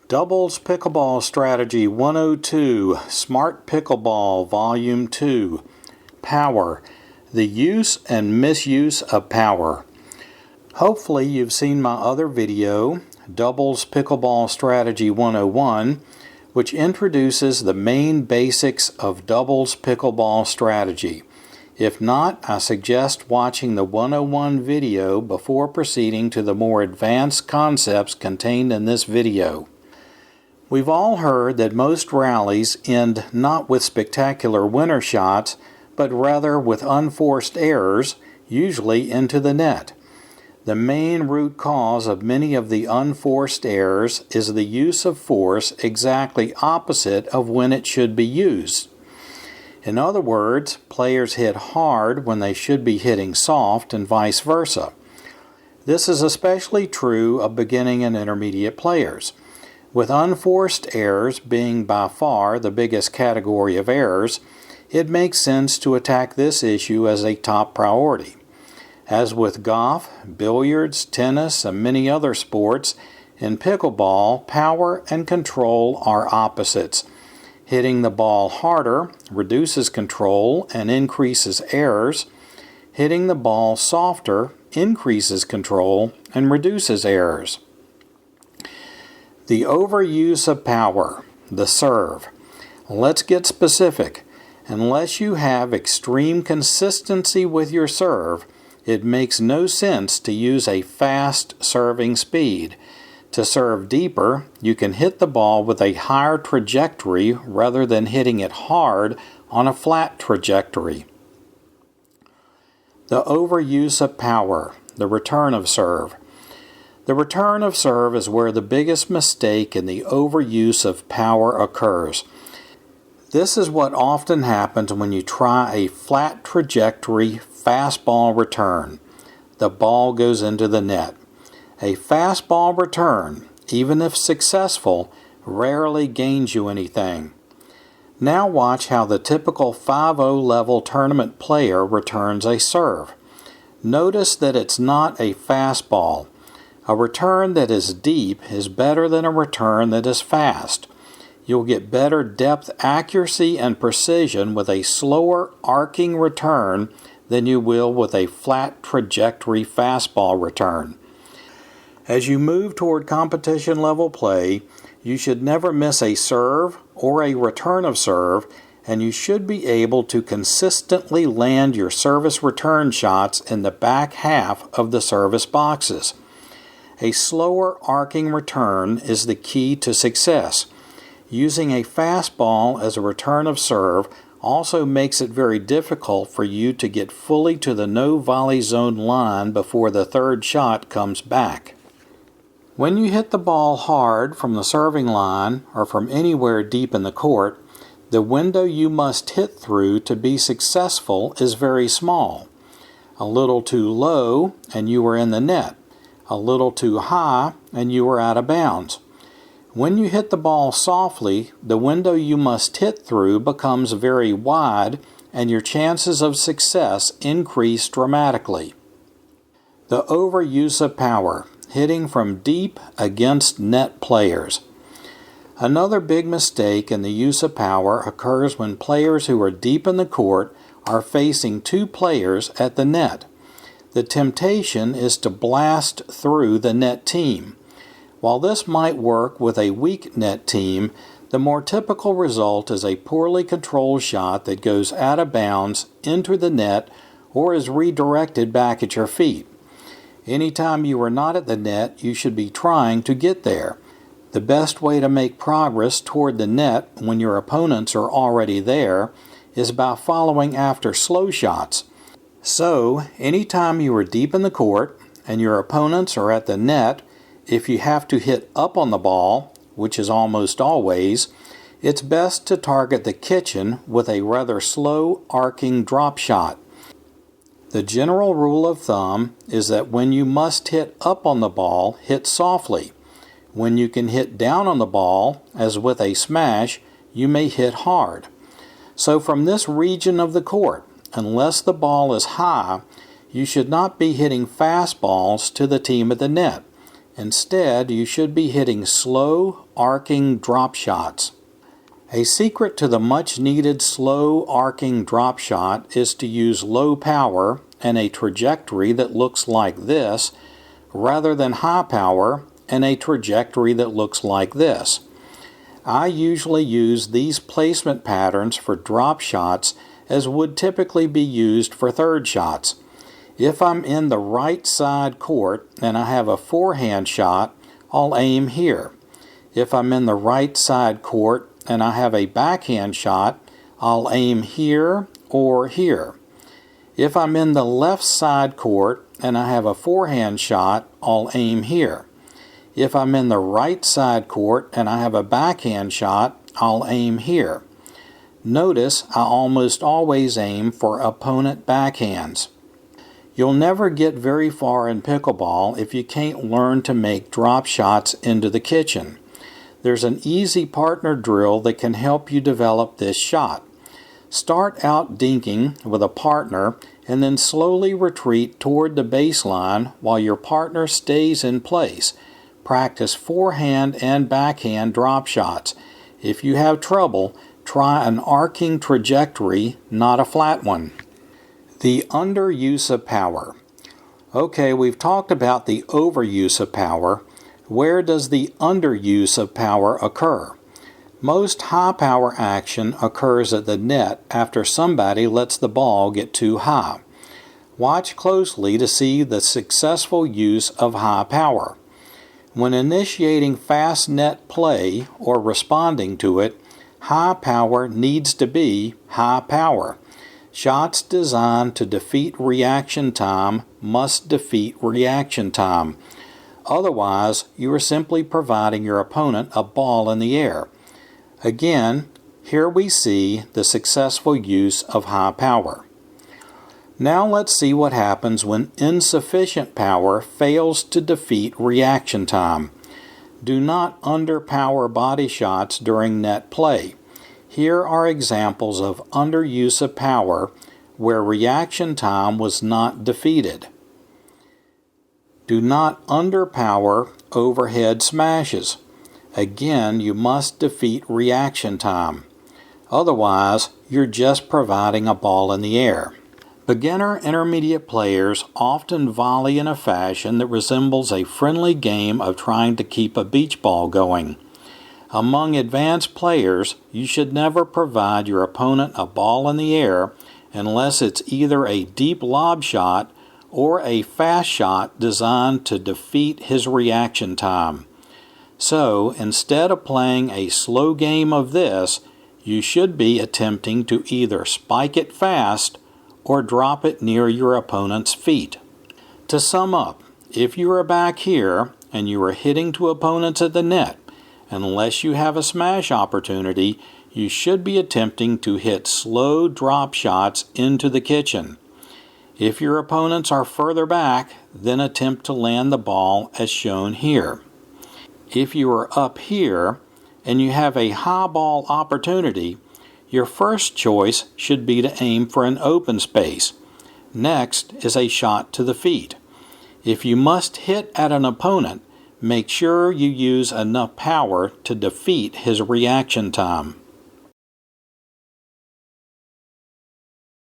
Doubles Pickleball Strategy 102, Smart Pickleball Volume 2, Power, the Use and Misuse of Power. Hopefully you've seen my other video, Doubles Pickleball Strategy 101, which introduces the main basics of doubles pickleball strategy. If not, I suggest watching the 101 video before proceeding to the more advanced concepts contained in this video. We've all heard that most rallies end not with spectacular winner shots, but rather with unforced errors, usually into the net. The main root cause of many of the unforced errors is the use of force exactly opposite of when it should be used. In other words, players hit hard when they should be hitting soft and vice versa. This is especially true of beginning and intermediate players. With unforced errors being by far the biggest category of errors, it makes sense to attack this issue as a top priority. As with golf, billiards, tennis, and many other sports, in pickleball, power and control are opposites. Hitting the ball harder reduces control and increases errors. Hitting the ball softer increases control and reduces errors. The overuse of power, the serve. Let's get specific. Unless you have extreme consistency with your serve, it makes no sense to use a fast serving speed. To serve deeper, you can hit the ball with a higher trajectory rather than hitting it hard on a flat trajectory. The overuse of power, the return of serve. The return of serve is where the biggest mistake in the overuse of power occurs. This is what often happens when you try a flat trajectory fastball return. The ball goes into the net. A fastball return, even if successful, rarely gains you anything. Now watch how the typical 5-0 level tournament player returns a serve. Notice that it's not a fastball. A return that is deep is better than a return that is fast. You'll get better depth accuracy and precision with a slower arcing return than you will with a flat trajectory fastball return. As you move toward competition level play, you should never miss a serve or a return of serve, and you should be able to consistently land your service return shots in the back half of the service boxes. A slower arcing return is the key to success. Using a fastball as a return of serve also makes it very difficult for you to get fully to the no volley zone line before the third shot comes back. When you hit the ball hard from the serving line or from anywhere deep in the court, the window you must hit through to be successful is very small. A little too low and you are in the net. A little too high and you are out of bounds. When you hit the ball softly, the window you must hit through becomes very wide and your chances of success increase dramatically. The overuse of power, hitting from deep against net players. Another big mistake in the use of power occurs when players who are deep in the court are facing two players at the net. The temptation is to blast through the net team. While this might work with a weak net team, the more typical result is a poorly controlled shot that goes out of bounds into the net or is redirected back at your feet. Anytime you are not at the net, you should be trying to get there. The best way to make progress toward the net when your opponents are already there is by following after slow shots. So, anytime you are deep in the court and your opponents are at the net, if you have to hit up on the ball, which is almost always, it's best to target the kitchen with a rather slow arcing drop shot. The general rule of thumb is that when you must hit up on the ball, hit softly. When you can hit down on the ball, as with a smash, you may hit hard. So from this region of the court, unless the ball is high, you should not be hitting fastballs to the team at the net. Instead, you should be hitting slow, arcing drop shots. A secret to the much-needed slow, arcing drop shot is to use low power and a trajectory that looks like this, rather than high power and a trajectory that looks like this. I usually use these placement patterns for drop shots as would typically be used for third shots. If I'm in the right side court and I have a forehand shot, I'll aim here. If I'm in the right side court and I have a backhand shot, I'll aim here or here. If I'm in the left side court and I have a forehand shot, I'll aim here. If I'm in the right side court and I have a backhand shot, I'll aim here. Notice I almost always aim for opponent backhands. You'll never get very far in pickleball if you can't learn to make drop shots into the kitchen. There's an easy partner drill that can help you develop this shot. Start out dinking with a partner and then slowly retreat toward the baseline while your partner stays in place. Practice forehand and backhand drop shots. If you have trouble, try an arcing trajectory, not a flat one. The underuse of power. Okay, we've talked about the overuse of power. Where does the underuse of power occur? Most high power action occurs at the net after somebody lets the ball get too high. Watch closely to see the successful use of high power. When initiating fast net play or responding to it, high power needs to be high power. Shots designed to defeat reaction time must defeat reaction time. Otherwise, you are simply providing your opponent a ball in the air. Again, here we see the successful use of high power. Now let's see what happens when insufficient power fails to defeat reaction time. Do not underpower body shots during net play. Here are examples of underuse of power where reaction time was not defeated. Do not underpower overhead smashes. Again, you must defeat reaction time. Otherwise, you're just providing a ball in the air. Beginner intermediate players often volley in a fashion that resembles a friendly game of trying to keep a beach ball going. Among advanced players, you should never provide your opponent a ball in the air unless it's either a deep lob shot or a fast shot designed to defeat his reaction time. So, instead of playing a slow game of this, you should be attempting to either spike it fast or drop it near your opponent's feet. To sum up, if you are back here and you are hitting to opponents at the net, unless you have a smash opportunity, you should be attempting to hit slow drop shots into the kitchen. If your opponents are further back, then attempt to land the ball as shown here. If you are up here and you have a high ball opportunity, your first choice should be to aim for an open space. Next is a shot to the feet. If you must hit at an opponent, make sure you use enough power to defeat his reaction time.